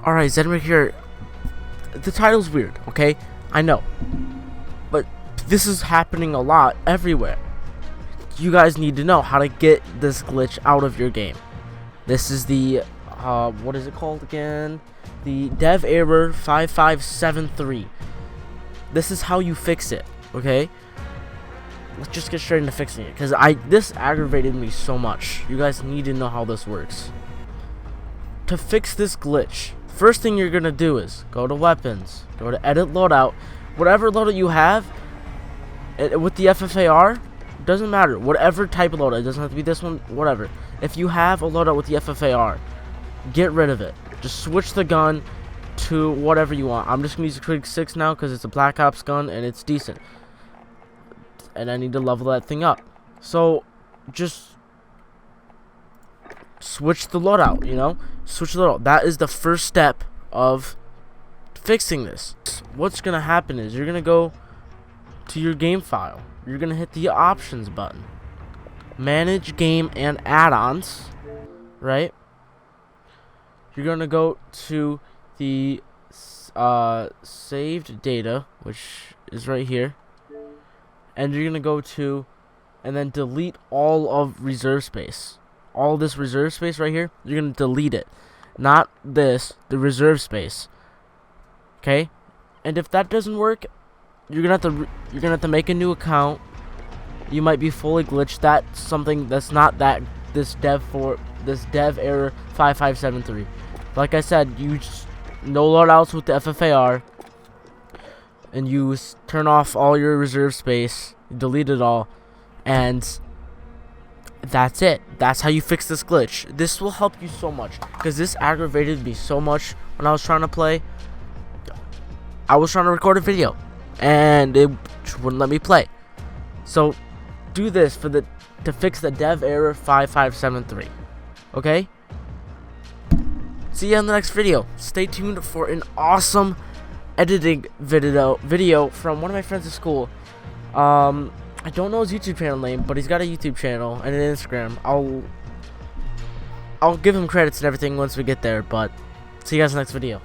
Alright, Zedric here. The title's weird, okay? I know. But this is happening a lot everywhere. You guys need to know how to get this glitch out of your game. This is the, what is it called again? The dev error 5573. This is how you fix it, okay? Let's just get straight into fixing it, because this aggravated me so much. You guys need to know how this works. To fix this glitch, first thing you're gonna do is go to weapons, go to edit loadout, whatever loadout you have, with the FFAR, doesn't matter, whatever type of loadout, it doesn't have to be this one, whatever. If you have a loadout with the FFAR, get rid of it. Just switch the gun to whatever you want. I'm just gonna use the Trig 6 now because it's a Black Ops gun and it's decent. And I need to level that thing up. So, just switch the loadout, you know? Switch the loadout. That is the first step of fixing this. What's gonna happen is you're gonna go to your game file. You're gonna hit the options button. Manage game and add-ons, right? You're gonna go to the saved data, which is right here. And you're gonna go to, and then delete all of reserve space. All this reserve space right here, you're gonna delete it. Not this, the reserve space. Okay? And if that doesn't work, you're gonna have to make a new account. You might be fully glitched. That's something that's not that this dev error 5573. Like I said, you just no loadouts with the FFAR, and you turn off all your reserve space, delete it all, and that's it. That's how you fix this glitch. This will help you so much, because this aggravated me so much when I was trying to play. I was trying to record a video, and it wouldn't let me play. So, do this to fix the dev error 5573. Okay? See you in the next video. Stay tuned for an awesome editing video from one of my friends at school. I don't know his YouTube channel name, but he's got a YouTube channel and an Instagram. I'll give him credits and everything once we get there, but see you guys in the next video.